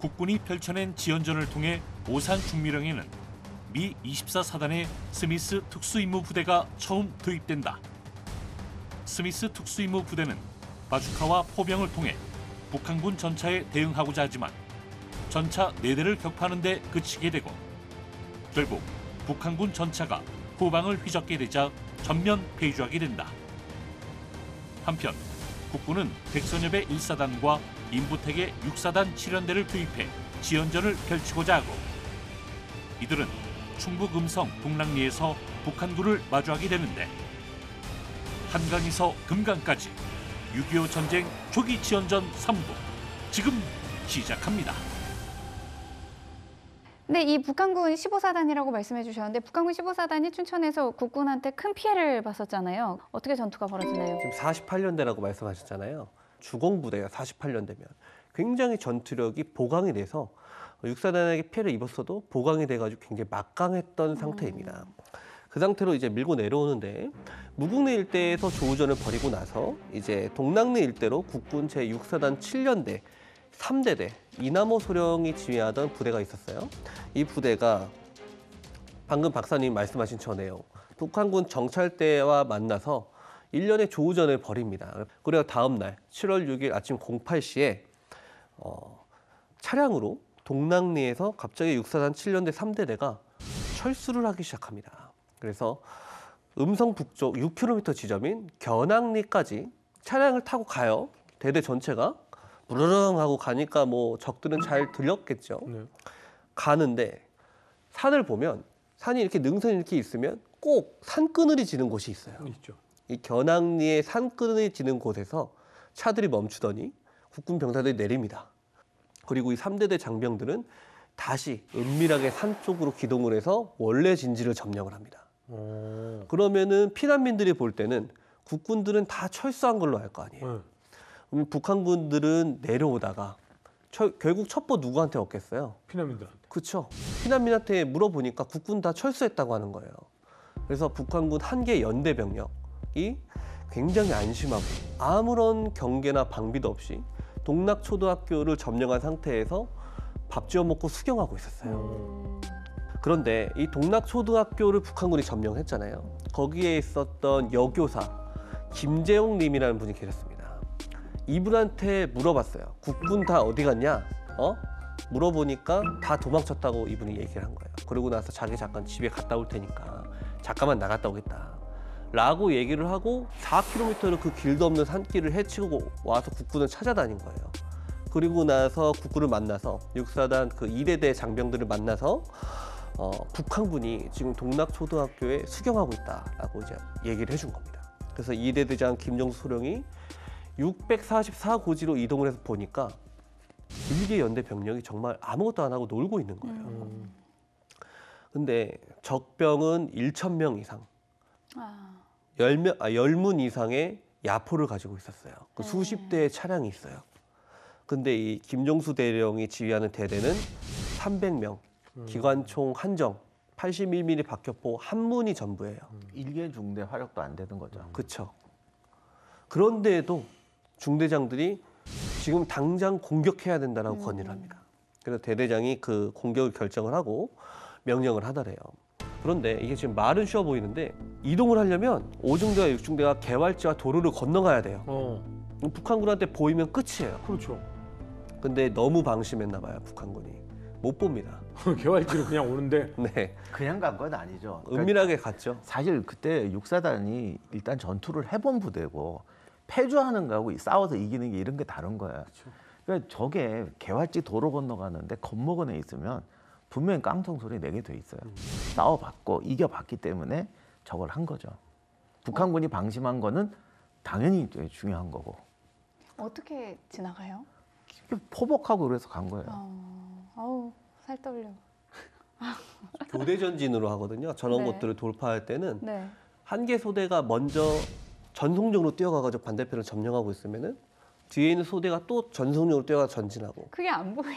국군이 펼쳐낸 지연전을 통해 오산 중미령에는 미 24사단의 스미스 특수임무 부대가 처음 도입된다. 스미스 특수임무 부대는 바주카와 포병을 통해 북한군 전차에 대응하고자 하지만 전차 4대를 격파하는 데 그치게 되고 결국 북한군 전차가 후방을 휘젓게 되자 전면 패주하게 된다. 한편 국군은 백선엽의 1사단과 임부택의 6사단 7연대를 투입해 지연전을 펼치고자 하고 이들은 충북 음성 동락리에서 북한군을 마주하게 되는데 한강에서 금강까지 6.25 전쟁 초기 지연전 3부 지금 시작합니다. 네, 이 북한군 15사단이라고 말씀해 주셨는데 북한군 15사단이 춘천에서 국군한테 큰 피해를 봤었잖아요. 어떻게 전투가 벌어지나요? 지금 48년대라고 말씀하셨잖아요. 주공부대가 48년대면 굉장히 전투력이 보강이 돼서 6사단에게 피해를 입었어도 보강이 돼가지고 굉장히 막강했던 상태입니다. 그 상태로 이제 밀고 내려오는데 무국내 일대에서 조우전을 벌이고 나서 이제 동락리 일대로 국군 제6사단 7연대 3대대 이남호 소령이 지휘하던 부대가 있었어요. 이 부대가 방금 박사님 말씀하신 전에요. 북한군 정찰대와 만나서 1년의 조우전을 벌입니다. 그리고 다음 날 7월 6일 아침 08시에 차량으로 동락리에서 갑자기 6사단 7연대 3대대가 철수를 하기 시작합니다. 그래서 음성 북쪽 6km 지점인 견학리까지 차량을 타고 가요. 대대 전체가 부르릉 하고 가니까 뭐 적들은 잘 들렸겠죠. 네. 가는데 산을 보면 산이 이렇게 능선이 이렇게 있으면 꼭 산그늘이 지는 곳이 있어요. 있죠. 이 견학리에 산그늘이 지는 곳에서 차들이 멈추더니 국군 병사들이 내립니다. 그리고 이 3대대 장병들은 다시 은밀하게 산 쪽으로 기동을 해서 원래 진지를 점령을 합니다. 그러면은 피난민들이 볼 때는 국군들은 다 철수한 걸로 알 거 아니에요. 그럼 북한군들은 내려오다가 결국 첩보 누구한테 얻겠어요? 피난민들한테. 그렇죠. 피난민한테 물어보니까 국군 다 철수했다고 하는 거예요. 그래서 북한군 한 개 연대 병력이 굉장히 안심하고 아무런 경계나 방비도 없이 동락초등학교를 점령한 상태에서 밥 지어 먹고 수경하고 있었어요. 그런데 이 동락초등학교를 북한군이 점령했잖아요. 거기에 있었던 여교사 김재용 님이라는 분이 계셨습니다. 이분한테 물어봤어요. 국군 다 어디 갔냐? 물어보니까 다 도망쳤다고 이분이 얘기를 한 거예요. 그러고 나서 자기 잠깐 집에 갔다 올 테니까 잠깐만 나갔다 오겠다 라고 얘기를 하고 4km를 그 길도 없는 산길을 헤치고 와서 국군을 찾아다닌 거예요. 그리고 나서 국군을 만나서 6사단 그 2대대 장병들을 만나서 북한군이 지금 동락초등학교에 수경하고 있다라고 이제 얘기를 해준 겁니다. 그래서 2대대장 김정수 소령이 644고지로 이동을 해서 보니까 1개 연대 병력이 정말 아무것도 안 하고 놀고 있는 거예요. 근데 적병은 1,000명 이상, 10문 이상의 야포를 가지고 있었어요. 그 수십 대의 차량이 있어요. 근데 이 김종수 대령이 지휘하는 대대는 300명, 기관총 한정, 81mm 박격포 한 문이 전부예요. 일개 중대 활약도 안 되는 거죠. 그렇죠. 그런데도 중대장들이 지금 당장 공격해야 된다라고 건의를 합니다. 그래서 대대장이 그 공격을 결정을 하고 명령을 하더래요. 그런데 이게 지금 말은 쉬워 보이는데 이동을 하려면 5중대와 6중대가 개활지와 도로를 건너가야 돼요. 북한군한테 보이면 끝이에요. 그렇죠. 근데 너무 방심했나 봐요, 북한군이. 못 봅니다. 개활지로 그냥 오는데. 네. 그냥 간 건 아니죠. 은밀하게 갔죠. 사실 그때 6사단이 일단 전투를 해본 부대고 패주하는 거하고 싸워서 이기는 게 이런 게 다른 거야. 그러니까 저게 개활지 도로 건너가는데 겁먹은 애 있으면 분명히 깡통 소리 내게 돼 있어요. 싸워봤고 이겨봤기 때문에 저걸 한 거죠. 북한군이 방심한 거는 당연히 중요한 거고. 어떻게 지나가요? 포복하고 그래서 간 거예요. 아우 살 떨려. 교대 전진으로 하거든요. 저런 네. 것들을 돌파할 때는 네. 한 개 소대가 먼저 전송적으로 뛰어가가지고 반대편을 점령하고 있으면은 뒤에 있는 소대가 또 전송적으로 뛰어가 전진하고. 그게 안 보이나?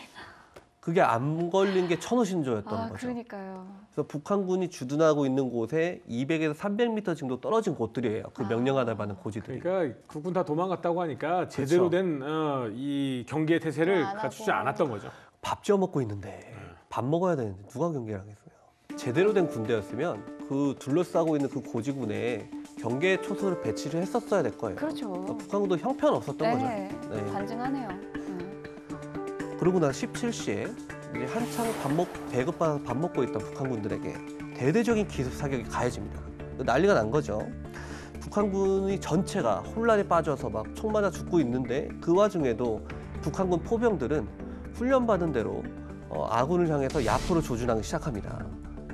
그게 안 걸린 게 천호신조였던 거죠. 그러니까요. 그래서 북한군이 주둔하고 있는 곳에 200에서 300m 정도 떨어진 곳들이에요. 그 명령하다 받은 고지들이. 그러니까 국군 다 도망갔다고 하니까 제대로 된 이 경계 태세를 갖추지 않았던 거죠. 밥 지어 먹고 있는데 밥 먹어야 되는데 누가 경계를 하겠어요. 제대로 된 군대였으면 그 둘러싸고 있는 그 고지군에 경계 초소를 배치를 했었어야 될 거예요. 그렇죠. 북한군도 형편없었던 네, 거죠. 네. 반증하네요. 그러고 나서 17시에 이제 한창 배급받아서 밥 먹고 있던 북한군들에게 대대적인 기습 사격이 가해집니다. 난리가 난 거죠. 북한군이 전체가 혼란에 빠져서 막 총 맞아 죽고 있는데 그 와중에도 북한군 포병들은 훈련받은 대로 아군을 향해서 야프로 조준하기 시작합니다.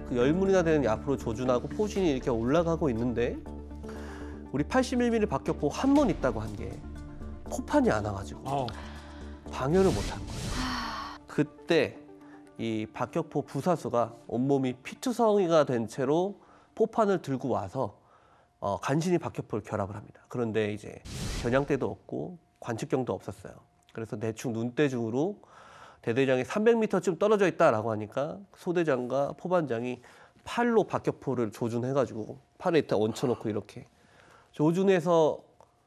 그 10문이나 되는 야프로 조준하고 포진이 이렇게 올라가고 있는데 우리 81mm 박격포 한 문 있다고 한 게 포판이 안 와가지고 방열을 못한 거예요. 그때 이 박격포 부사수가 온몸이 피투성이가 된 채로 포판을 들고 와서 간신히 박격포를 결합을 합니다. 그런데 이제 겨냥대도 없고 관측경도 없었어요. 그래서 대충 눈대중으로 대대장이 300m쯤 떨어져 있다라고 하니까 소대장과 포반장이 팔로 박격포를 조준해가지고 팔에 일단 얹혀놓고 이렇게 조준해서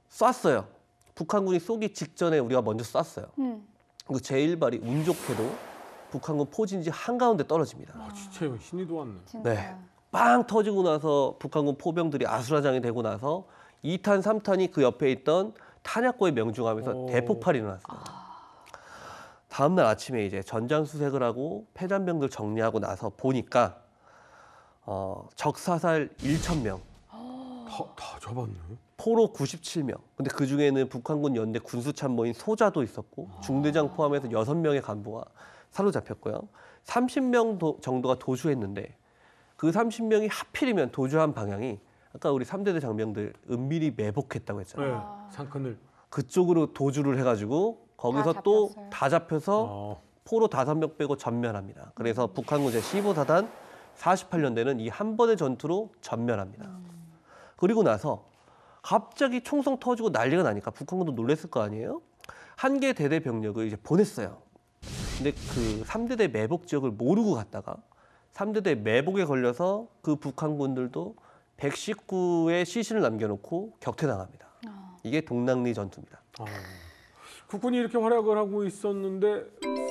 쐈어요. 북한군이 쏘기 직전에 우리가 먼저 쐈어요. 그 제1발이 운 좋게도 북한군 포진지 한가운데 떨어집니다. 진짜 이거 신이 도왔네. 진짜. 네. 빵 터지고 나서 북한군 포병들이 아수라장이 되고 나서 2탄, 3탄이 그 옆에 있던 탄약고에 명중하면서 대폭발이 일어났습니다. 다음 날 아침에 이제 전장 수색을 하고 패잔병들 정리하고 나서 보니까 적사살 1,000명, 다 잡았네. 포로 97명. 근데 그 중에는 북한군 연대 군수참모인 소자도 있었고 중대장 포함해서 6명의 간부가 사로잡혔고요. 30명 정도가 도주했는데 그 30명이 하필이면 도주한 방향이 아까 우리 3대대 장병들 은밀히 매복했다고 했잖아요. 네, 상큰을. 그쪽으로 도주를 해가지고 거기서 또 다 잡혀서 포로 5명 빼고 전멸합니다. 그래서 북한군 제15사단 48년대는 이 한 번의 전투로 전멸합니다. 그리고 나서 갑자기 총성 터지고 난리가 나니까 북한군도 놀랬을 거 아니에요? 한 개 대대 병력을 이제 보냈어요. 근데 그 3대대 매복 지역을 모르고 갔다가 3대대 매복에 걸려서 그 북한군들도 119의 시신을 남겨놓고 격퇴당합니다. 이게 동랑리 전투입니다. 국군이 이렇게 활약을 하고 있었는데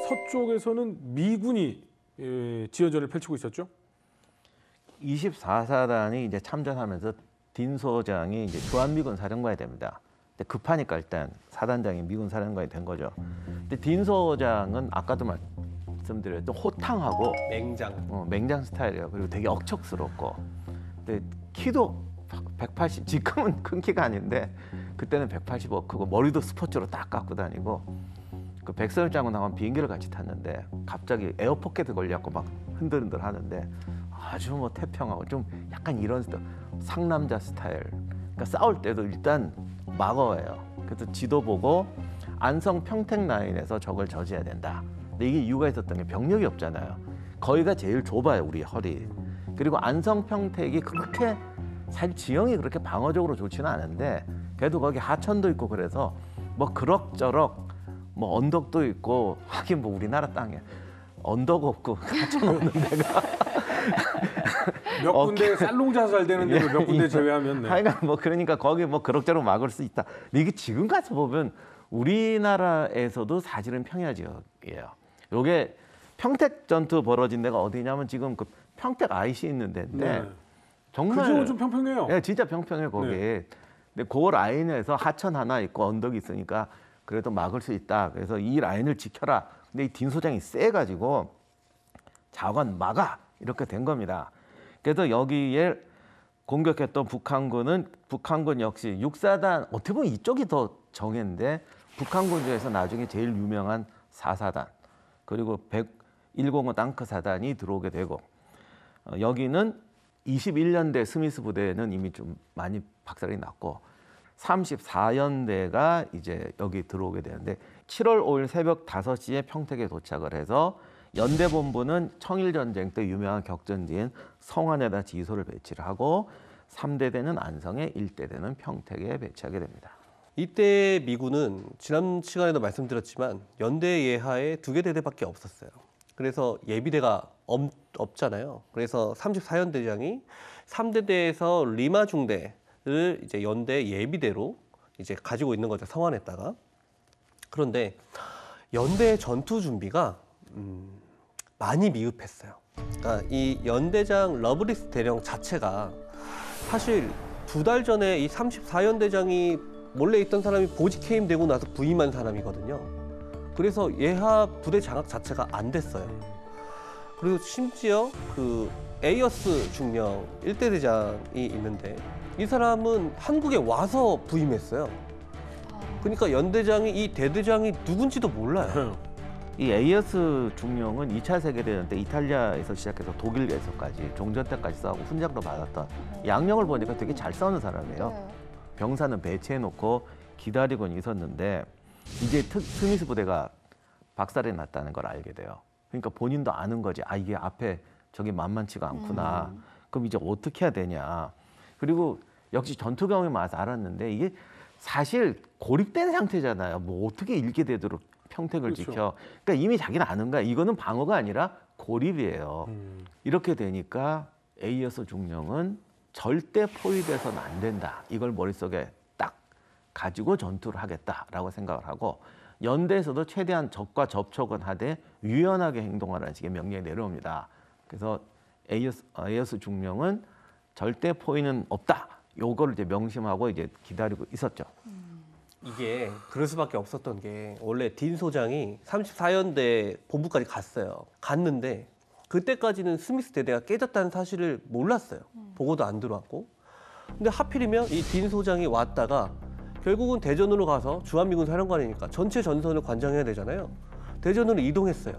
서쪽에서는 미군이 지연전을 펼치고 있었죠. 24사단이 이제 참전하면서 딘 소장이 이제 주한미군 사령관이 됩니다. 근데 급하니까 일단 사단장이 미군 사령관이 된 거죠. 근데 딘 소장은 아까도 말씀드렸던 호탕하고 맹장 스타일이에요. 그리고 되게 억척스럽고. 근데 키도 180, 지금은 큰 키가 아닌데 그때는 185 크고 머리도 스포츠로 딱 깎고 다니고 그 백선엽 장군 나온 비행기를 같이 탔는데 갑자기 에어포켓에 걸려갖고 막 흔들흔들 하는데 아주 뭐 태평하고 좀 약간 이런 상남자 스타일. 그러니까 싸울 때도 일단 막어예요. 그래서 지도 보고 안성 평택 라인에서 적을 저지해야 된다. 근데 이게 이유가 있었던 게 병력이 없잖아요. 거기가 제일 좁아요, 우리 허리. 그리고 안성 평택이 그렇게 사실 지형이 그렇게 방어적으로 좋지는 않은데 그래도 거기 하천도 있고 그래서 뭐 그럭저럭 뭐 언덕도 있고 하긴 뭐 우리나라 땅에 언덕 없고 하천 없는 데가 몇 군데 쌀농자살 되는데 몇 군데 제외하면 하여간 뭐 그러니까 거기 뭐 그럭저럭 막을 수 있다. 근데 이게 지금 가서 보면 우리나라에서도 사실은 평야 지역이에요. 요게 평택 전투 벌어진 데가 어디냐면 지금 그 평택 IC 있는 데인데 정말 그 지역은 좀 평평해요. 네, 진짜 평평해 거기. 네. 근데 그 라인에서 하천 하나 있고 언덕이 있으니까 그래도 막을 수 있다. 그래서 이 라인을 지켜라. 근데 이 딘 소장이 세가지고 자관 막아 이렇게 된 겁니다. 그래서 여기에 공격했던 북한군 역시 6사단 어떻게 보면 이쪽이 더 정예인데 북한군 중에서 나중에 제일 유명한 4사단 그리고 101호 땅크 사단이 들어오게 되고 여기는 21년대 스미스 부대는 이미 좀 많이 박살이 났고 34연대가 이제 여기 들어오게 되는데 7월 5일 새벽 5시에 평택에 도착을 해서 연대 본부는 청일전쟁 때 유명한 격전지인 성안에다 지소를 배치를 하고 3대대는 안성에 1대대는 평택에 배치하게 됩니다. 이때 미군은 지난 시간에도 말씀드렸지만 연대 예하에 2개 대대밖에 없었어요. 그래서 예비대가 없잖아요. 그래서 34연대장이 3대대에서 리마 중대를 이제 연대 예비대로 이제 가지고 있는 거죠. 성안에다가. 그런데 연대 전투 준비가 많이 미흡했어요. 그러니까 이 연대장 러브리스 대령 자체가 사실 2달 전에 이 34연대장이 몰래 있던 사람이 보직 해임되고 나서 부임한 사람이거든요. 그래서 예하 부대 장악 자체가 안 됐어요. 그리고 심지어 그 에이어스 중령 1대 대장이 있는데 이 사람은 한국에 와서 부임했어요. 그러니까 연대장이 이 대대장이 누군지도 몰라요. 이 에이어스 중령은 2차 세계대전 때 이탈리아에서 시작해서 독일에서까지 종전 때까지 싸우고 훈장도 받았던 양력을 보니까 되게 잘 싸우는 사람이에요. 네. 병사는 배치해놓고 기다리고는 있었는데 이제 스미스 부대가 박살이 났다는 걸 알게 돼요. 그러니까 본인도 아는 거지. 아, 이게 앞에 저게 만만치가 않구나. 그럼 이제 어떻게 해야 되냐. 그리고 역시 전투 경험이 많아서 알았는데 이게 사실 고립된 상태잖아요. 뭐 어떻게 읽게 되도록 평택을 그렇죠. 지켜. 그러니까 이미 자기는 아는 거야. 이거는 방어가 아니라 고립이에요. 이렇게 되니까 에이어스 중령은 절대 포위돼서는 안 된다. 이걸 머릿속에 딱 가지고 전투를 하겠다라고 생각을 하고 연대에서도 최대한 적과 접촉은 하되 유연하게 행동하라는 식의 명령이 내려옵니다. 그래서 에이어스 중령은 절대 포위는 없다. 요거를 이제 명심하고 이제 기다리고 있었죠. 이게 그럴 수밖에 없었던 게 원래 딘 소장이 34연대 본부까지 갔어요. 갔는데 그때까지는 스미스 대대가 깨졌다는 사실을 몰랐어요. 보고도 안 들어왔고. 근데 하필이면 이 딘 소장이 왔다가 결국은 대전으로 가서 주한미군 사령관이니까 전체 전선을 관장해야 되잖아요. 대전으로 이동했어요.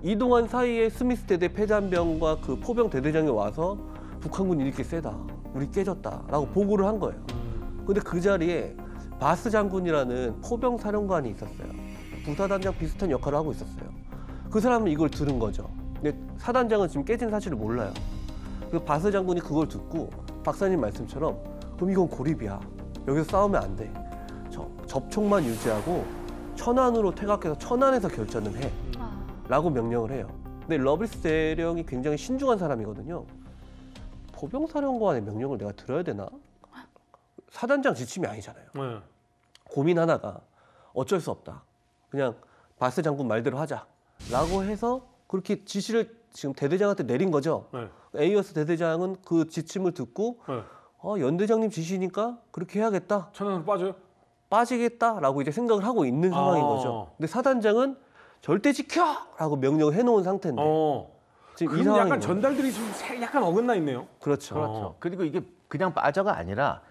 이동한 사이에 스미스 대대 패잔병과 그 포병 대대장이 와서 북한군이 이렇게 세다. 우리 깨졌다라고 보고를 한 거예요. 근데 그 자리에 바스 장군이라는 포병 사령관이 있었어요. 부사단장 비슷한 역할을 하고 있었어요. 그 사람은 이걸 들은 거죠. 근데 사단장은 지금 깨진 사실을 몰라요. 그 바스 장군이 그걸 듣고 박사님 말씀처럼 그럼 이건 고립이야. 여기서 싸우면 안 돼. 접촉만 유지하고 천안으로 퇴각해서 천안에서 결전을 해. 라고 명령을 해요. 근데 러브리스 대령이 굉장히 신중한 사람이거든요. 포병 사령관의 명령을 내가 들어야 되나? 사단장 지침이 아니잖아요. 네. 고민하다가 어쩔 수 없다. 그냥 바스 장군 말대로 하자라고 해서 그렇게 지시를 지금 대대장한테 내린 거죠. 네. 에이어스 대대장은 그 지침을 듣고 네. 연대장님 지시니까 그렇게 해야겠다. 천안으로 빠져요? 빠지겠다라고 이제 생각을 하고 있는 상황인 거죠. 근데 사단장은 절대 지켜라고 명령을 해놓은 상태인데 지금 이 그럼 상황인 약간 거예요. 전달들이 좀 약간 어긋나 있네요. 그렇죠. 그렇죠. 그리고 이게 그냥 빠져가 아니라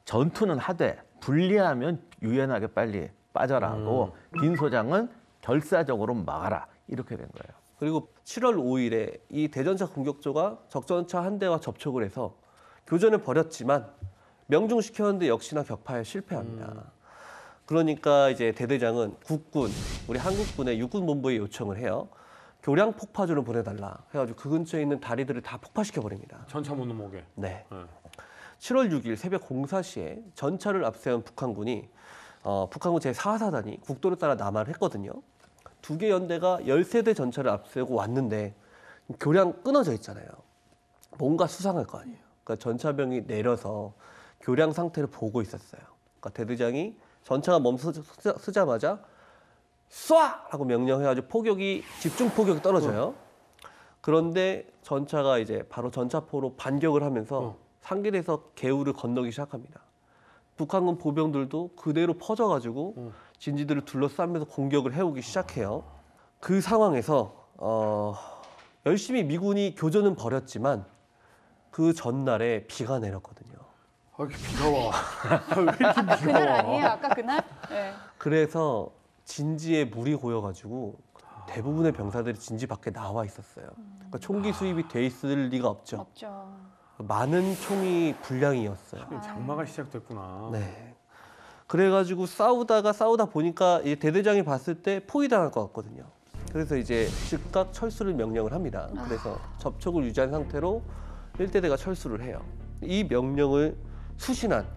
전투는 하되 불리하면 유연하게 빨리 빠져라고 딘 소장은 결사적으로 막아라 이렇게 된 거예요. 그리고 7월 5일에 이 대전차 공격조가 적전차 한 대와 접촉을 해서 교전을 벌였지만 명중시켰는데 역시나 격파에 실패합니다. 그러니까 이제 대대장은 국군, 우리 한국군의 육군본부에 요청을 해요. 교량 폭파주를 보내달라 해가지고 그 근처에 있는 다리들을 다 폭파시켜 버립니다. 전차 못 넘어오게. 네. 네. 7월 6일 새벽 04시에 전차를 앞세운 북한군이 북한군 제4사단이 국도를 따라 남하를 했거든요. 2개 연대가 13대 전차를 앞세우고 왔는데 교량 끊어져 있잖아요. 뭔가 수상할 거 아니에요. 그러니까 전차병이 내려서 교량 상태를 보고 있었어요. 그러니까 대대장이 전차가 멈서자마자 쏴! 하고 명령해가지고 포격이 집중 포격이 떨어져요. 그런데 전차가 이제 바로 전차포로 반격을 하면서 상계에서 개울을 건너기 시작합니다. 북한군 보병들도 그대로 퍼져가지고 진지들을 둘러싸면서 공격을 해오기 시작해요. 그 상황에서 열심히 미군이 교전은 벌였지만 그 전날에 비가 내렸거든요. 아, 이렇게 비가 와. 왜 이렇게 비가 그날 와? 아니에요? 아까 그날? 네. 그래서 진지에 물이 고여가지고 대부분의 병사들이 진지 밖에 나와 있었어요. 그러니까 총기 수입이 돼 있을 리가 없죠. 없죠. 많은 총이 불량이었어요. 장마가 시작됐구나. 네. 그래가지고 싸우다 보니까 이 대대장이 봤을 때 포위당할 것 같거든요. 그래서 이제 즉각 철수를 명령을 합니다. 그래서 접촉을 유지한 상태로 1대대가 철수를 해요. 이 명령을 수신한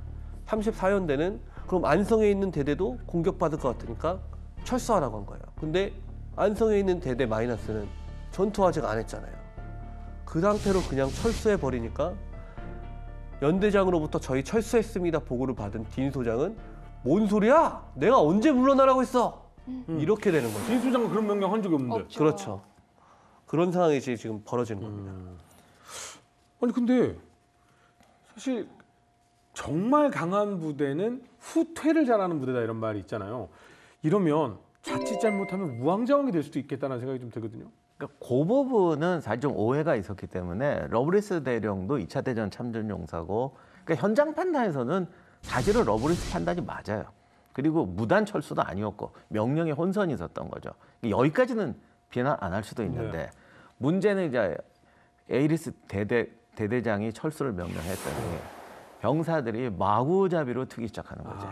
34연대는 그럼 안성에 있는 대대도 공격받을 것 같으니까 철수하라고 한 거예요. 근데 안성에 있는 대대 마이너스는 전투 아직 안 했잖아요. 그 상태로 그냥 철수해 버리니까 연대장으로부터 저희 철수했습니다 보고를 받은 딘 소장은 뭔 소리야? 내가 언제 물러나라고 했어? 이렇게 되는 거죠. 진수장관 그런 명령 한 적이 없는데. 없죠. 그렇죠. 그런 상황이 지금 벌어지는 겁니다. 아니 근데 사실 정말 강한 부대는 후퇴를 잘하는 부대다 이런 말이 있잖아요. 이러면 자칫 잘못하면 우왕좌왕이 될 수도 있겠다는 생각이 좀 들거든요. 그러니까 그 부분은 사실 좀 오해가 있었기 때문에 러브리스 대령도 2차 대전 참전용사고 그러니까 현장 판단에서는 사실은 러브리스 판단이 맞아요. 그리고 무단 철수도 아니었고 명령에 혼선이 있었던 거죠. 여기까지는 비난 안 할 수도 있는데 네. 문제는 이제 에이리스 대대장이 철수를 명령했더니 병사들이 마구잡이로 트기 시작하는 거죠.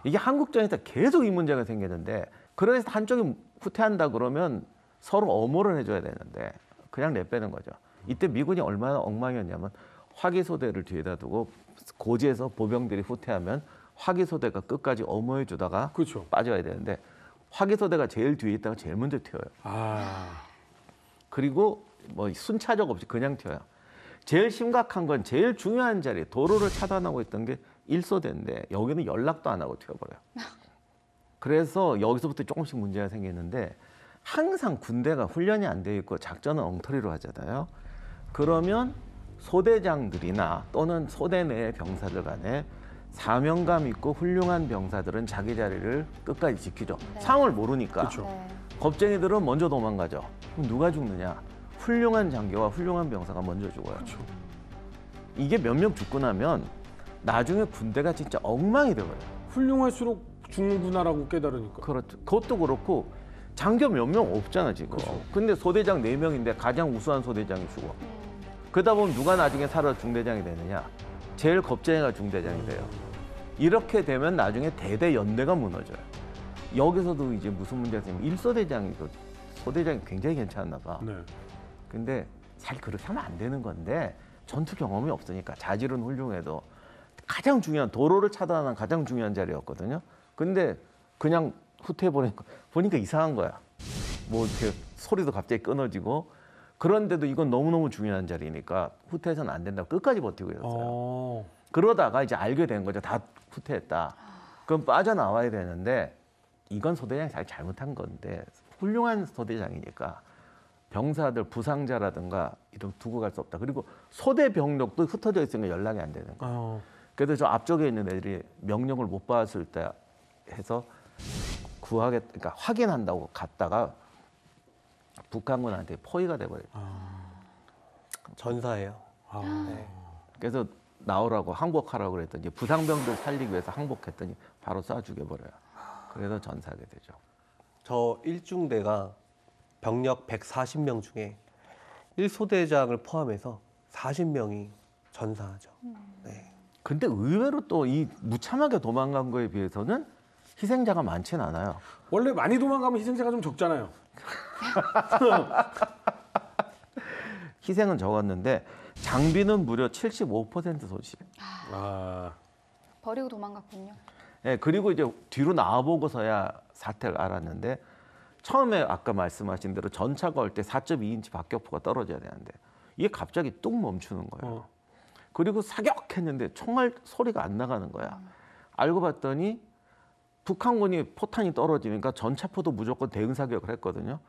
이게 한국전에서 계속 이 문제가 생기는데 그래서 한쪽이 후퇴한다 그러면 서로 엄호를 해줘야 되는데 그냥 내빼는 거죠. 이때 미군이 얼마나 엉망이었냐면 화기소대를 뒤에다 두고 고지에서 보병들이 후퇴하면 화기소대가 끝까지 엄호해 주다가 그렇죠. 빠져야 되는데 화기소대가 제일 뒤에 있다가 제일 먼저 튀어요. 그리고 뭐 순차적 없이 그냥 튀어요. 제일 심각한 건 제일 중요한 자리 도로를 차단하고 있던 게 1소대인데 여기는 연락도 안 하고 튀어버려요. 그래서 여기서부터 조금씩 문제가 생기는데 항상 군대가 훈련이 안 돼 있고 작전은 엉터리로 하잖아요. 그러면 소대장들이나 또는 소대 내의 병사들 간에 사명감 있고 훌륭한 병사들은 자기 자리를 끝까지 지키죠. 네. 상황을 모르니까. 그렇죠. 네. 겁쟁이들은 먼저 도망가죠. 그럼 누가 죽느냐? 훌륭한 장교와 훌륭한 병사가 먼저 죽어요. 이게 몇 명 죽고 나면 나중에 군대가 진짜 엉망이 돼버려요. 훌륭할수록 죽는구나라고 깨달으니까. 그렇죠. 그것도 그렇고 장교 몇 명 없잖아 지금. 그렇죠. 근데 소대장 4명인데 가장 우수한 소대장이 죽어. 그러다 보면 누가 나중에 살아 중대장이 되느냐? 제일 겁쟁이가 중대장이 돼요. 이렇게 되면 나중에 대대 연대가 무너져요. 여기서도 이제 무슨 문제가 생기면 1소대장이 소대장이 굉장히 괜찮나 봐. 네. 근데 사실 그렇게 하면 안 되는 건데 전투 경험이 없으니까 자질은 훌륭해도 가장 중요한 도로를 차단하는 가장 중요한 자리였거든요. 근데 그냥 후퇴해 보니까 이상한 거야. 뭐 이렇게 소리도 갑자기 끊어지고 그런데도 이건 너무너무 중요한 자리니까 후퇴해서는 안 된다고 끝까지 버티고 있었어요. 그러다가 이제 알게 된 거죠. 다 후퇴했다. 그럼 빠져나와야 되는데 이건 소대장이 잘못한 건데 훌륭한 소대장이니까 병사들 부상자라든가 이런 두고 갈 수 없다. 그리고 소대 병력도 흩어져 있으니까 연락이 안 되는 거예요. 그래서 저 앞쪽에 있는 애들이 명령을 못 받았을 때 해서 그러니까 확인한다고 갔다가 북한군한테 포위가 돼버려요. 전사예요. 네. 그래서 나오라고 항복하라고 그랬더니 이제 부상병들 살리기 위해서 항복했더니 바로 쏴 죽여버려요. 그래서 전사하게 되죠. 저 1중대가 병력 140명 중에 1소대장을 포함해서 40명이 전사하죠. 네. 근데 의외로 또 이 무참하게 도망간 거에 비해서는 희생자가 많지는 않아요. 원래 많이 도망가면 희생자가 좀 적잖아요. 희생은 적었는데 장비는 무려 75% 소지. 버리고 도망갔군요. 네, 그리고 이제 뒤로 나와보고서야 사태를 알았는데 처음에 아까 말씀하신 대로 전차가 올 때 4.2인치 박격포가 떨어져야 되는데 이게 갑자기 뚝 멈추는 거예요. 그리고 사격했는데 총알 소리가 안 나가는 거야. 알고 봤더니 북한군이 포탄이 떨어지니까 전차포도 무조건 대응 사격을 했거든요.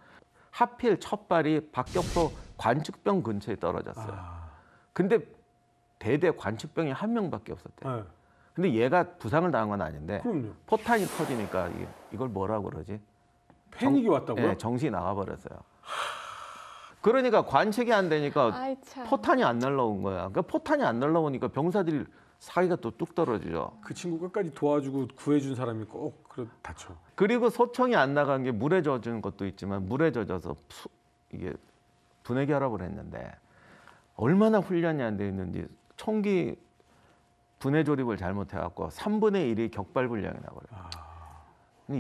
하필 첫 발이 박격포 관측병 근처에 떨어졌어요. 근데 대대 관측병이 1명밖에 없었대요. 근데 얘가 부상을 당한 건 아닌데 그럼요. 포탄이 터지니까 이걸 뭐라고 그러지? 패닉이 왔다고요? 네, 정신이 나가버렸어요. 그러니까 관측이 안 되니까 아이 참. 포탄이 안 날라온 거야. 그러니까 포탄이 안 날라오니까 병사들이 사기가 또 뚝 떨어지죠. 그 친구 끝까지 도와주고 구해준 사람이 꼭 다쳐. 그리고 소총이 안 나간 게 물에 젖은 것도 있지만 물에 젖어서 이게 분해 결합을 했는데 얼마나 훈련이 안 돼 있는지 총기 분해 조립을 잘못해갖고 3분의 1이 격발불량이 나버려요.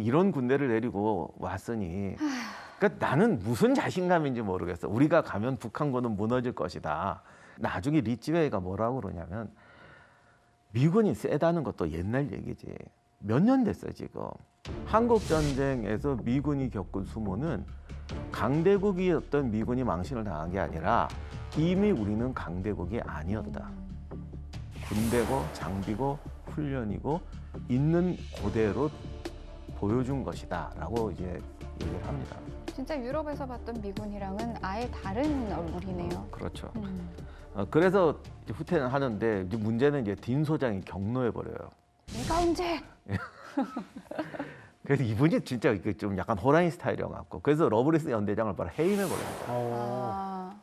이런 군대를 데리고 왔으니 그러니까 나는 무슨 자신감인지 모르겠어. 우리가 가면 북한군은 무너질 것이다. 나중에 리찌웨이가 뭐라고 그러냐면 미군이 세다는 것도 옛날 얘기지. 몇 년 됐어요 지금. 한국전쟁에서 미군이 겪은 수모는 강대국이었던 미군이 망신을 당한 게 아니라 이미 우리는 강대국이 아니었다. 군대고 장비고 훈련이고 있는 그대로 보여준 것이다라고 이제 얘기를 합니다. 진짜 유럽에서 봤던 미군이랑은 아예 다른 얼굴이네요. 그렇죠. 음. 그래서 이제 후퇴는 하는데 이제 문제는 이제 딘 소장이 격노해 버려요. 내가 언제? 그래서 이분이 진짜 이게 좀 약간 호랑이 스타일이어갖고 그래서 러브리스 연대장을 바로 해임해 버립니다. 아,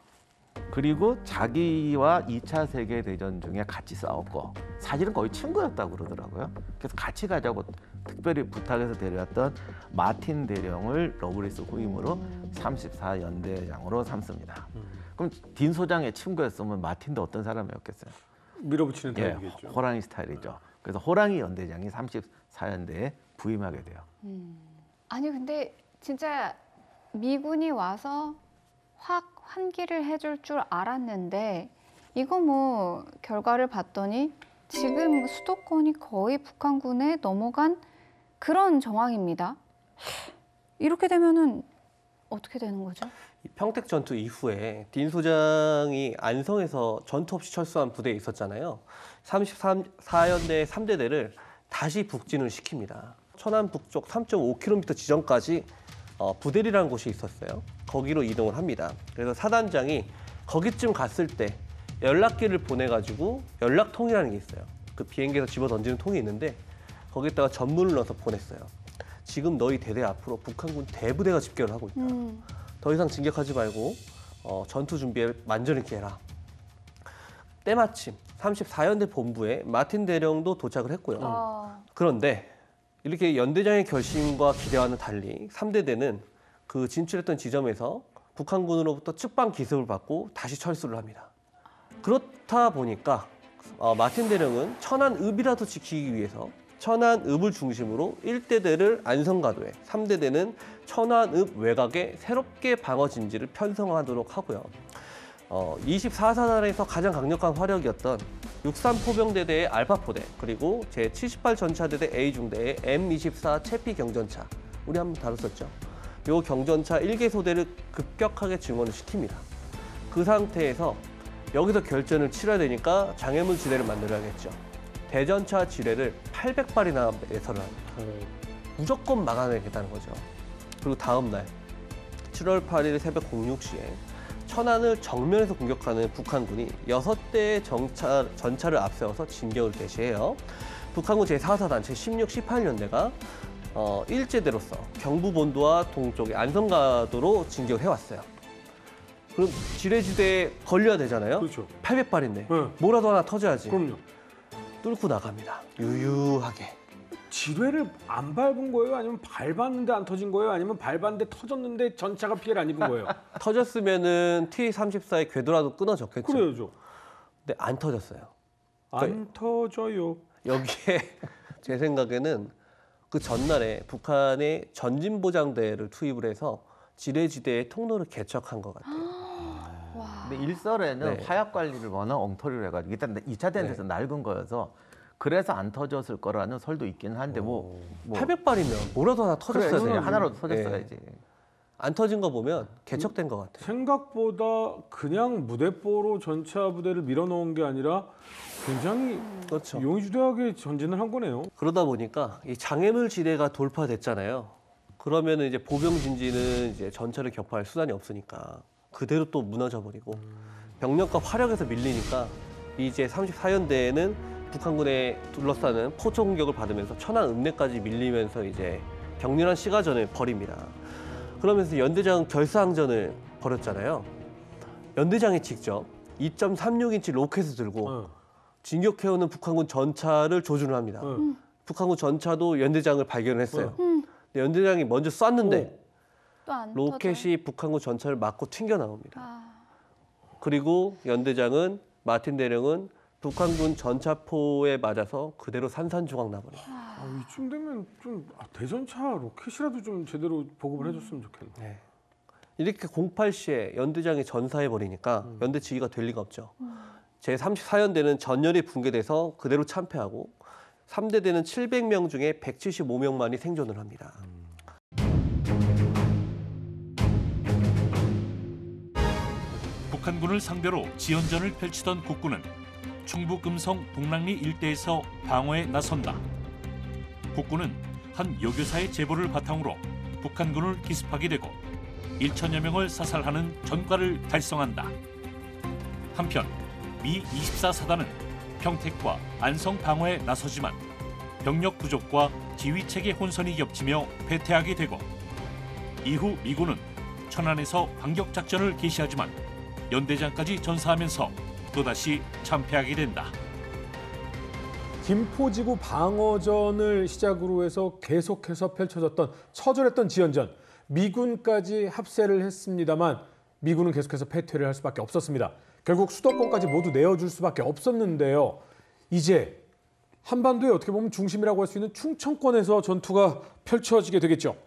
그리고 자기와 2차 세계 대전 중에 같이 싸웠고 사실은 거의 친구였다고 그러더라고요. 그래서 같이 가자고 특별히 부탁해서 데려왔던 마틴 대령을 러브리스 후임으로 34연대장으로 삼습니다. 그럼 딘 소장의 친구였으면 마틴도 어떤 사람이었겠어요? 밀어붙이는 예, 타입이겠죠. 호랑이 스타일이죠. 그래서 호랑이 연대장이 34연대에 부임하게 돼요. 아니 근데 진짜 미군이 와서 확 환기를 해줄 줄 알았는데 이거 뭐 결과를 봤더니 지금 수도권이 거의 북한군에 넘어간 그런 정황입니다. 이렇게 되면은 어떻게 되는 거죠? 이 평택 전투 이후에 딘 소장이 안성에서 전투 없이 철수한 부대에 있었잖아요. 34연대 3대대를 다시 북진을 시킵니다. 천안 북쪽 3.5km 지점까지 부대리라는 곳이 있었어요. 거기로 이동을 합니다. 그래서 사단장이 거기쯤 갔을 때 연락기를 보내가지고 연락통이라는 게 있어요. 그 비행기에서 집어 던지는 통이 있는데 거기다가 전문을 넣어서 보냈어요. 지금 너희 대대 앞으로 북한군 대부대가 집결을 하고 있다. 더 이상 진격하지 말고 전투 준비에 만전을 기해라. 때마침 34연대 본부에 마틴 대령도 도착을 했고요. 그런데 이렇게 연대장의 결심과 기대와는 달리 3대대는 그 진출했던 지점에서 북한군으로부터 측방 기습을 받고 다시 철수를 합니다. 그렇다 보니까 마틴 대령은 천안읍이라도 지키기 위해서 천안읍을 중심으로 1대대를 안성가도에, 3대대는 천안읍 외곽에 새롭게 방어 진지를 편성하도록 하고요. 24사단에서 가장 강력한 화력이었던 63포병대대의 알파포대, 그리고 제78전차대대 A중대의 M24 채피 경전차, 우리 한번 다뤘었죠. 요 경전차 1개 소대를 급격하게 증원을 시킵니다. 그 상태에서 여기서 결전을 치러야 되니까 장애물 지뢰를 만들어야겠죠. 대전차 지뢰를 800발이나 매설을 합니다. 무조건 막아내겠다는 거죠. 그리고 다음 날 7월 8일 새벽 06시에 천안을 정면에서 공격하는 북한군이 6대의 전차를 앞세워서 진격을 개시해요. 북한군 제4사단 제16, 18연대가 일제대로서 경부본도와 동쪽의 안성가도로 진격해왔어요. 그럼 지뢰지대에 걸려야 되잖아요. 그렇죠. 800발인데 네. 뭐라도 하나 터져야지. 그럼요. 뚫고 나갑니다. 유유하게. 지뢰를 안 밟은 거예요? 아니면 밟았는데 안 터진 거예요? 아니면 밟았는데 터졌는데 전차가 피해를 안 입은 거예요? 터졌으면은 T-34의 궤도라도 끊어졌겠죠. 그래야죠. 근데 안 터졌어요. 안 터져요. 여기에 제 생각에는 그 전날에 북한의 전진보장대를 투입을 해서 지뢰지대의 통로를 개척한 것 같아요. 와. 근데 일설에는 네. 화약 관리를 워낙 엉터리로 해가지고 일단 2차 대전에서 낡은 거여서 그래서 안 터졌을 거라는 설도 있긴 한데 뭐 800발이면 뭐라도 하나 터졌어야 그래, 돼요. 하나라도 터졌어야지. 안 터진 거 보면 개척된 것 같아요. 생각보다 그냥 무대포로 전차 부대를 밀어넣은 게 아니라 굉장히 그렇죠. 용의주대하게 전진을 한 거네요. 그러다 보니까 이 장애물 지대가 돌파됐잖아요. 그러면은 이제 보병 진지는 이제 전차를 격파할 수단이 없으니까 그대로 또 무너져 버리고 병력과 화력에서 밀리니까 이제 34연대에는 북한군의 둘러싸는 포초 공격을 받으면서 천안 읍내까지 밀리면서 이제 격렬한 시가전을 벌입니다. 그러면서 연대장 결사항전을 벌였잖아요. 연대장이 직접 2.36인치 로켓을 들고 진격해오는 북한군 전차를 조준을 합니다. 북한군 전차도 연대장을 발견을 했어요. 근데 연대장이 먼저 쐈는데 또 안 로켓이 북한군 전차를 맞고 튕겨 나옵니다. 아, 그리고 연대장은 마틴 대령은 북한군 전차포에 맞아서 그대로 산산조각 나버려요. 이쯤 되면 좀 대전차 로켓이라도 좀 제대로 보급을 해줬으면 좋겠네. 네. 이렇게 08시에 연대장이 전사해 버리니까 연대 지휘가 될 리가 없죠. 제34연대는 전열이 붕괴돼서 그대로 참패하고 3대대는 700명 중에 175명만이 생존을 합니다. 북한군을 상대로 지연전을 펼치던 국군은 충북 금성 동랑리 일대에서 방어에 나선다. 국군은 한 여교사의 제보를 바탕으로 북한군을 기습하게 되고 1천여 명을 사살하는 전과를 달성한다. 한편 미 24사단은 평택과 안성 방어에 나서지만 병력 부족과 지휘체계 혼선이 겹치며 패퇴하게 되고 이후 미군은 천안에서 반격 작전을 개시하지만 연대장까지 전사하면서 또다시 참패하게 된다. 김포지구 방어전을 시작으로 해서 계속해서 펼쳐졌던 처절했던 지연전, 미군까지 합세를 했습니다만 미군은 계속해서 패퇴를 할 수밖에 없었습니다. 결국 수도권까지 모두 내어줄 수밖에 없었는데요. 이제 한반도의 어떻게 보면 중심이라고 할 수 있는 충청권에서 전투가 펼쳐지게 되겠죠.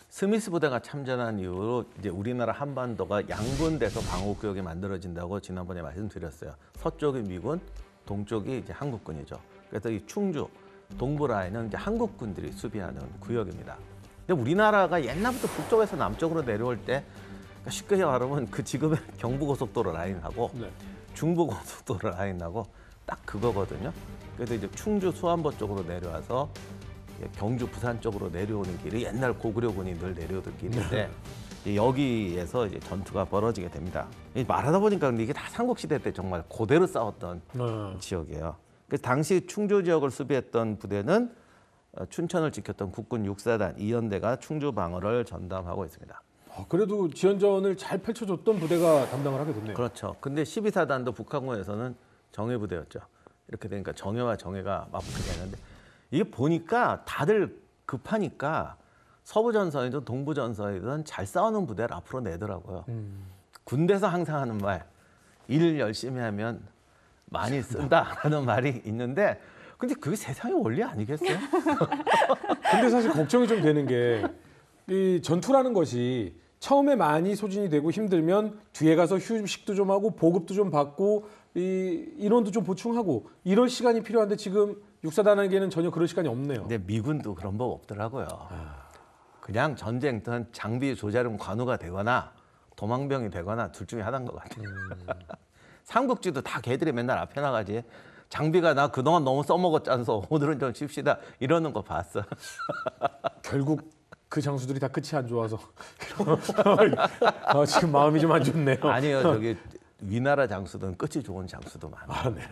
스미스 부대가 참전한 이후로 이제 우리나라 한반도가 양분돼서 방어구역이 만들어진다고 지난번에 말씀드렸어요. 서쪽이 미군, 동쪽이 이제 한국군이죠. 그래서 이 충주 동부 라인은 이제 한국군들이 수비하는 구역입니다. 근데 우리나라가 옛날부터 북쪽에서 남쪽으로 내려올 때 그러니까 쉽게 말하면 그 지금의 경부고속도로 라인하고 네. 중부고속도로 라인하고 딱 그거거든요. 그래서 이제 충주 수안보 쪽으로 내려와서 경주 부산 쪽으로 내려오는 길이 옛날 고구려군이 늘 내려오던 길인데 여기에서 이제 전투가 벌어지게 됩니다. 말하다 보니까 근데 이게 다 삼국시대 때 정말 고대로 싸웠던 지역이에요. 그래서 당시 충주 지역을 수비했던 부대는 춘천을 지켰던 국군 6사단 이연대가 충주 방어를 전담하고 있습니다. 그래도 지연전을 잘 펼쳐줬던 부대가 담당을 하게 됐네요. 그렇죠. 근데 12사단도 북한군에서는 정예 부대였죠. 이렇게 되니까 정예와 정예가 맞붙게 되는데 이게 보니까 다들 급하니까 서부전선이든 동부전선이든 잘 싸우는 부대를 앞으로 내더라고요. 군대에서 항상 하는 말, 일 열심히 하면 많이 쓴다라는 말이 있는데 근데 그게 세상의 원리 아니겠어요? 근데 사실 걱정이 좀 되는 게 이 전투라는 것이 처음에 많이 소진이 되고 힘들면 뒤에 가서 휴식도 좀 하고 보급도 좀 받고 이 인원도 좀 보충하고 이럴 시간이 필요한데 지금 육사단에게는 전혀 그럴 시간이 없네요. 근데 미군도 그런 법 없더라고요. 그냥 전쟁터는 장비 조자룡 관우가 되거나 도망병이 되거나 둘 중에 하나인 것 같아요. 삼국지도 다 걔들이 맨날 앞에 나가지. 장비가 나 그동안 너무 써먹었잖소. 오늘은 좀 쉽시다. 이러는 거 봤어. 결국 그 장수들이 다 끝이 안 좋아서 지금 마음이 좀 안 좋네요. 아니요. 저기 위나라 장수든 끝이 좋은 장수도 많아요. 네.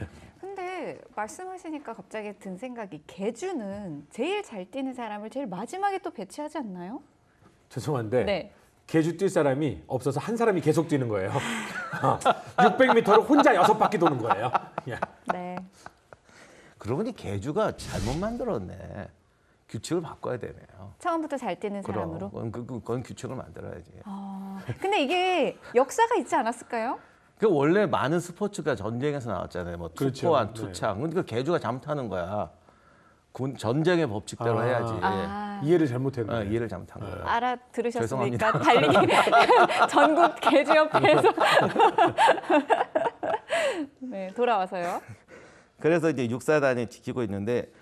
근데 말씀하시니까 갑자기 든 생각이 개주는 제일 잘 뛰는 사람을 제일 마지막에 또 배치하지 않나요? 죄송한데 네. 개주 뛸 사람이 없어서 한 사람이 계속 뛰는 거예요. 600m를 혼자 6바퀴 도는 거예요. 네. 그러고 보니 개주가 잘못 만들었네. 규칙을 바꿔야 되네요. 처음부터 잘 뛰는 그럼 사람으로. 그건 규칙을 만들어야지. 근데 이게 역사가 있지 않았을까요? 그 원래 많은 스포츠가 전쟁에서 나왔잖아요. 뭐 그렇죠. 투포한, 네. 투창. 근데 그 개주가 잘못하는 거야. 전쟁의 법칙대로 해야지. 이해를 잘못했네. 이해를 잘못한 거예요. 알아들으셨습니까? 달리기 전국 개주협회에서 네, 돌아와서요. 그래서 이제 육사단이 지키고 있는데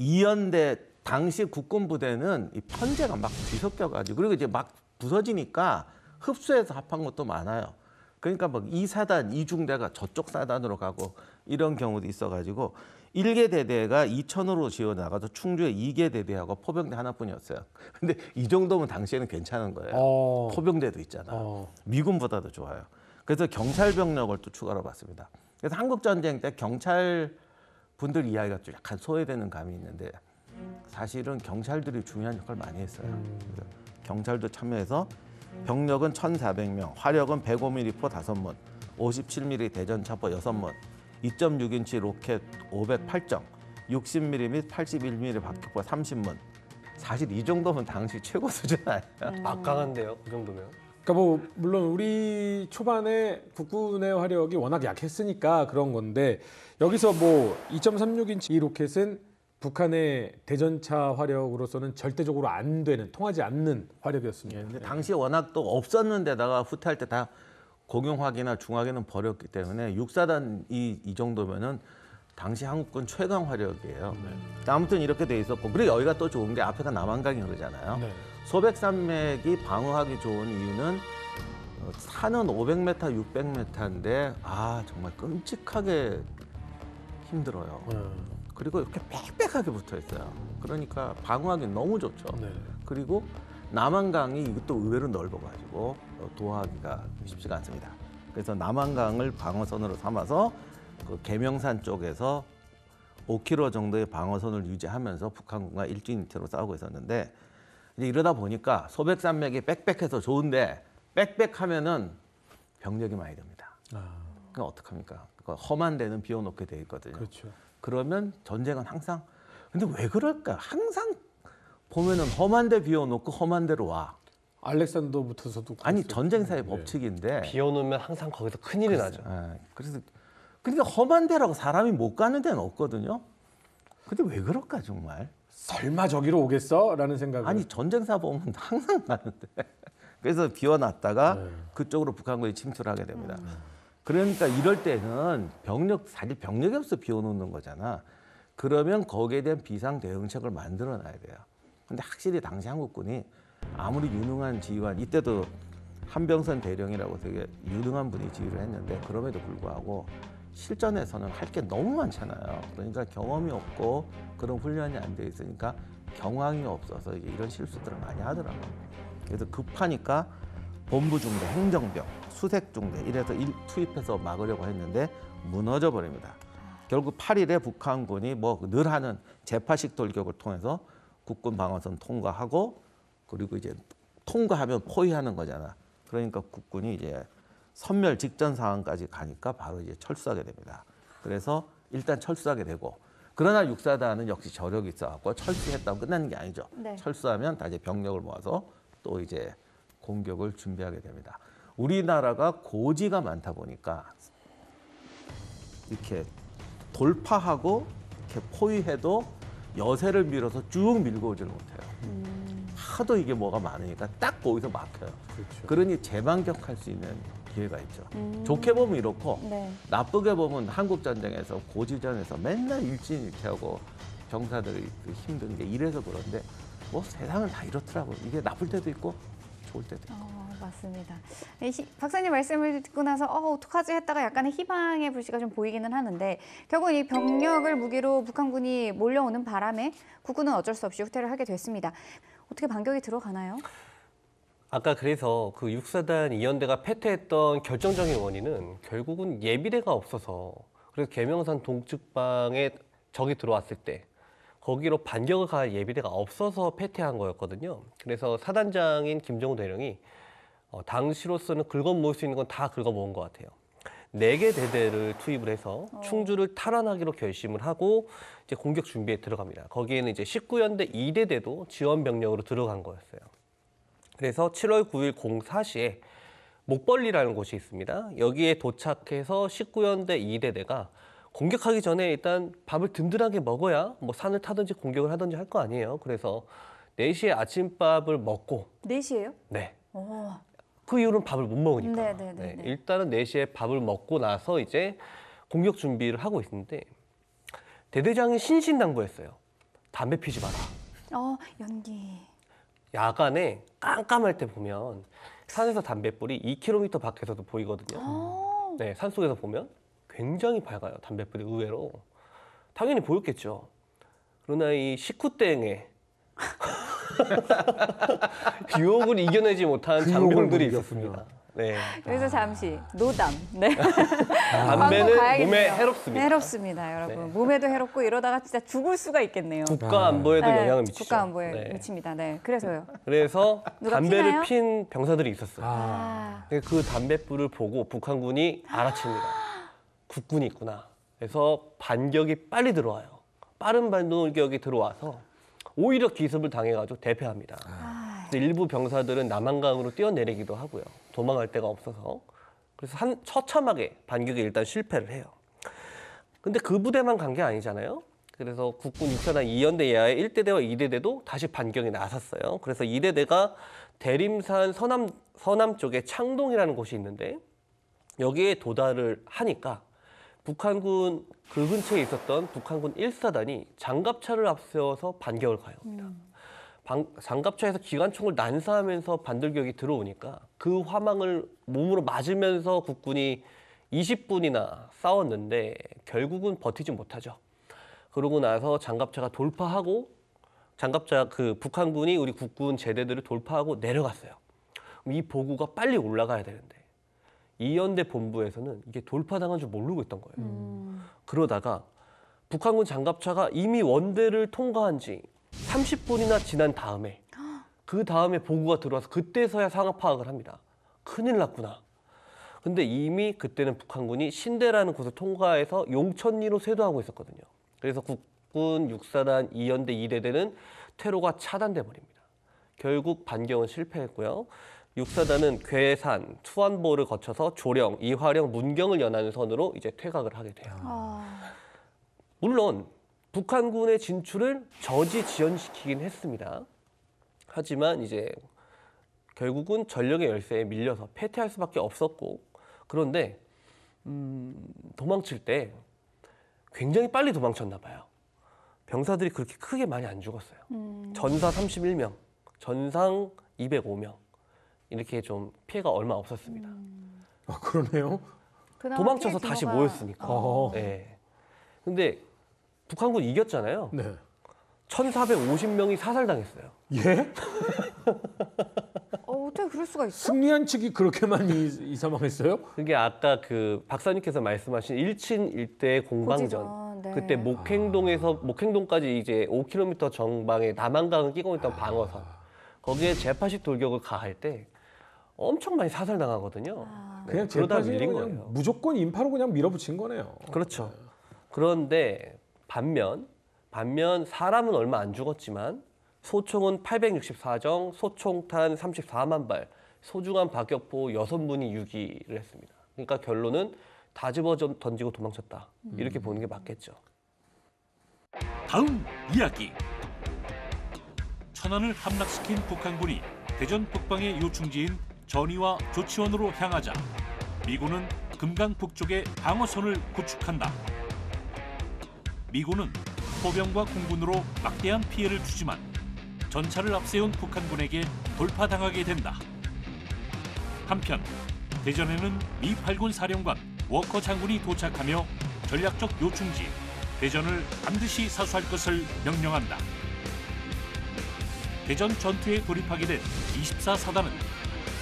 이연대 당시 국군 부대는 이 편제가 막 뒤섞여가지고 그리고 이제 막 부서지니까 흡수해서 합한 것도 많아요. 그러니까 막 2사단, 2중대가 저쪽 사단으로 가고 이런 경우도 있어가지고 1개 대대가 이천으로 지어나가서 충주에 2개 대대하고 포병대 하나뿐이었어요. 근데 이 정도면 당시에는 괜찮은 거예요. 포병대도 있잖아. 미군보다도 좋아요. 그래서 경찰 병력을 또 추가로 받습니다. 그래서 한국전쟁 때 경찰 분들 이야기가 좀 약간 소외되는 감이 있는데 사실은 경찰들이 중요한 역할을 많이 했어요. 그래서 경찰도 참여해서 병력은 1,400명, 화력은 105mm 포 5문, 57mm 대전차포 6문, 2.6인치 로켓 508정, 60mm 및 81mm 박격포 30문. 사실 이 정도면 당시 최고 수준 아니에요? 막강한데요, 그 정도면. 그러니까 뭐 물론 우리 초반에 국군의 화력이 워낙 약했으니까 그런 건데 여기서 뭐 2.36인치 이 로켓은 북한의 대전차 화력으로서는 절대적으로 안 되는, 통하지 않는 화력이었습니다. 근데 당시에 워낙 또 없었는데다가 후퇴할 때 다 공용화기나 중화기는 버렸기 때문에 육사단 이 정도면은 당시 한국군 최강 화력이에요. 아무튼 이렇게 돼 있었고 그리고 여기가 또 좋은 게 앞에가 남한강이 흐르잖아요. 네. 소백산맥이 방어하기 좋은 이유는 산은 500m, 600m인데 정말 끔찍하게 힘들어요. 그리고 이렇게 빽빽하게 붙어 있어요. 그러니까 방어하기 너무 좋죠. 네. 그리고 남한강이 이것도 의외로 넓어가지고 도하기가 쉽지가 않습니다. 그래서 남한강을 방어선으로 삼아서 그 계명산 쪽에서 5km 정도의 방어선을 유지하면서 북한군과 일진일퇴로 싸우고 있었는데 이제 이러다 보니까 소백산맥이 빽빽해서 좋은데 빽빽하면은 병력이 많이 됩니다. 그럼 어떡합니까? 험한 데는 비워놓게 돼 있거든요. 그렇죠. 그러면 전쟁은 항상 근데 왜 그럴까? 항상 보면은 험한 데 비워놓고 험한 데로 와. 알렉산더부터서도 아니 그랬어요. 전쟁사의 네. 법칙인데. 비워놓으면 항상 거기서 큰일이 나죠. 예, 그래서 그러니까 험한 데라고 사람이 못 가는 데는 없거든요. 근데 왜 그럴까 정말? 설마 저기로 오겠어? 라는 생각을. 아니 전쟁사 보면 항상 가는데. 그래서 비워놨다가 네. 그쪽으로 북한군이 침투를 하게 됩니다. 그러니까 이럴 때는 사실 병력이 없어 비워놓는 거잖아. 그러면 거기에 대한 비상 대응책을 만들어놔야 돼요. 근데 확실히 당시 한국군이 아무리 유능한 지휘관, 이때도 한병선 대령이라고 되게 유능한 분이 지휘를 했는데 그럼에도 불구하고 실전에서는 할 게 너무 많잖아요. 그러니까 경험이 없고 그런 훈련이 안 돼 있으니까 경황이 없어서 이제 이런 실수들을 많이 하더라고요. 그래서 급하니까 본부 중대, 행정병, 수색 중대 이래서 투입해서 막으려고 했는데 무너져 버립니다. 결국 8일에 북한군이 뭐 늘 하는 재파식 돌격을 통해서 국군 방어선 통과하고 그리고 이제 통과하면 포위하는 거잖아. 그러니까 국군이 이제 선멸 직전 상황까지 가니까 바로 이제 철수하게 됩니다. 그래서 일단 철수하게 되고 그러나 육사단은 역시 저력이 있어갖고 철수했다고 끝나는 게 아니죠. 네. 철수하면 다시 병력을 모아서 또 이제 공격을 준비하게 됩니다. 우리나라가 고지가 많다 보니까 이렇게 돌파하고 이렇게 포위해도 여세를 밀어서 쭉 밀고 오지를 못해요. 하도 이게 뭐가 많으니까 딱 거기서 막혀요. 그렇죠. 그러니 재반격할 수 있는 기회가 있죠. 좋게 보면 이렇고 네. 나쁘게 보면 한국 전쟁에서 고지전에서 맨날 일진일퇴하고 병사들이 힘든 게 이래서 그런데 뭐 세상은 다 이렇더라고요. 이게 나쁠 때도 있고 좋을 때도 있고. 맞습니다. 박사님 말씀을 듣고 나서 어떡하지 했다가 약간의 희망의 불씨가 좀 보이기는 하는데 결국 이 병력을 무기로 북한군이 몰려오는 바람에 국군은 어쩔 수 없이 후퇴를 하게 됐습니다. 어떻게 반격이 들어가나요? 아까 그래서 그 육사단 2연대가 패퇴했던 결정적인 원인은 결국은 예비대가 없어서 그래서 계명산 동측방에 적이 들어왔을 때 거기로 반격을 갈 예비대가 없어서 패퇴한 거였거든요. 그래서 사단장인 김정우 대령이 당시로서는 긁어모을 수 있는 건 다 긁어모은 것 같아요. 4개 대대를 투입을 해서 충주를 탈환하기로 결심을 하고 이제 공격 준비에 들어갑니다. 거기에는 이제 19연대 2대대도 지원 병력으로 들어간 거였어요. 그래서 7월 9일 04시에 목벌리라는 곳이 있습니다. 여기에 도착해서 19연대 2대대가 공격하기 전에 일단 밥을 든든하게 먹어야 뭐 산을 타든지 공격을 하든지 할 거 아니에요. 그래서 4시에 아침밥을 먹고 4시예요? 네. 오. 그 이후로는 밥을 못 먹으니까. 네. 일단은 4시에 밥을 먹고 나서 이제 공격 준비를 하고 있는데 대대장이 신신당부했어요. 담배 피지 마라. 연기. 야간에 깜깜할 때 보면 산에서 담뱃불이 2km 밖에서도 보이거든요. 네, 산속에서 보면 굉장히 밝아요. 담뱃불이 의외로. 당연히 보였겠죠. 그러나 이 식후땡에 유혹을 이겨내지 못한 장병들이 있었습니다. 네. 여기서 잠시 노담. 네. 광고 담배는 가야겠네요. 몸에 해롭습니다. 해롭습니다, 여러분. 네. 몸에도 해롭고 이러다가 진짜 죽을 수가 있겠네요. 국가 안보에도 네, 영향을 미치죠. 국가 안보에 네. 미칩니다. 네, 그래서요. 그래서 누가 담배를 피나요? 핀 병사들이 있었어요. 아, 그 담뱃불을 보고 북한군이 알아챕니다. 국군이 있구나. 그래서 반격이 빨리 들어와요. 빠른 반격이 들어와서 오히려 기습을 당해가지고 대패합니다. 그래서 일부 병사들은 남한강으로 뛰어내리기도 하고요. 도망갈 데가 없어서. 그래서 처참하게 반격에 일단 실패를 해요. 근데 그 부대만 간 게 아니잖아요. 그래서 국군 육사단 2연대 이하의 1대대와 2대대도 다시 반격에 나섰어요. 그래서 2대대가 대림산 서남 쪽에 창동이라는 곳이 있는데 여기에 도달을 하니까 북한군 그 근처에 있었던 북한군 1사단이 장갑차를 앞세워서 반격을 가요. 장갑차에서 기관총을 난사하면서 반들격이 들어오니까 그 화망을 몸으로 맞으면서 국군이 20분이나 싸웠는데 결국은 버티지 못하죠. 그러고 나서 장갑차가 돌파하고 장갑차 그 북한군이 우리 국군 제대들을 돌파하고 내려갔어요. 그럼 이 보고가 빨리 올라가야 되는데 이연대 본부에서는 이게 돌파당한 줄 모르고 있던 거예요. 그러다가 북한군 장갑차가 이미 원대를 통과한 지 30분이나 지난 다음에 그 다음에 보고가 들어와서 그때서야 상황 파악을 합니다. 큰일 났구나. 근데 이미 그때는 북한군이 신대라는 곳을 통과해서 용천리로 쇄도하고 있었거든요. 그래서 국군 6사단 2연대 2대대는 퇴로가 차단돼 버립니다. 결국 반경은 실패했고요. 6사단은 괴산, 수안보를 거쳐서 조령, 이화령, 문경을 연하는 선으로 이제 퇴각을 하게 돼요. 물론 북한군의 진출을 저지지연시키긴 했습니다. 하지만 이제 결국은 전력의 열세에 밀려서 패퇴할 수밖에 없었고 그런데 도망칠 때 굉장히 빨리 도망쳤나 봐요. 병사들이 그렇게 크게 많이 안 죽었어요. 전사 31명, 전상 205명 이렇게 좀 피해가 얼마 없었습니다. 아, 그러네요. 그나마 도망쳐서 피해 다시 규모가- 모였으니까. 네. 근데 북한군 이겼잖아요. 네. 1,450명이 사살당했어요. 예? 어떻게 그럴 수가 있어? 승리한 측이 그렇게 많이 이사망했어요? 그게 아까 그 박사님께서 말씀하신 1친 일대 공방전. 고지전, 네. 그때 목행동까지 이제 5km 정방에 남한강을 끼고 있던 방어선. 거기에 제8식 돌격을 가할 때 엄청 많이 사살당하거든요. 네, 그냥 그러다 재판이 밀린 그냥 거예요. 무조건 인파로 그냥 밀어붙인 거네요. 그렇죠. 그런데 반면 사람은 얼마 안 죽었지만 소총은 864정, 소총탄 34만 발, 소중한 박격포 6분이 유기를 했습니다. 그러니까 결론은 다 집어 던지고 도망쳤다. 이렇게 보는 게 맞겠죠. 다음 이야기. 천안을 함락시킨 북한군이 대전 북방의 요충지인 전위와 조치원으로 향하자 미군은 금강 북쪽에 방어선을 구축한다. 미군은 포병과 공군으로 막대한 피해를 주지만 전차를 앞세운 북한군에게 돌파당하게 된다. 한편 대전에는 미 8군 사령관 워커 장군이 도착하며 전략적 요충지 대전을 반드시 사수할 것을 명령한다. 대전 전투에 돌입하게 된 24사단은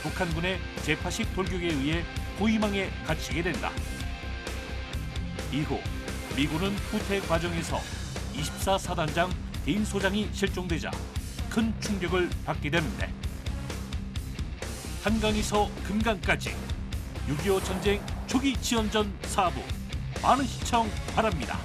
북한군의 제8식 돌격에 의해 포위망에 갇히게 된다. 이후 미군은 후퇴 과정에서 24사단장 대인 소장이 실종되자 큰 충격을 받게 되는데 한강에서 금강까지 6.25 전쟁 초기 지원전 4부 많은 시청 바랍니다.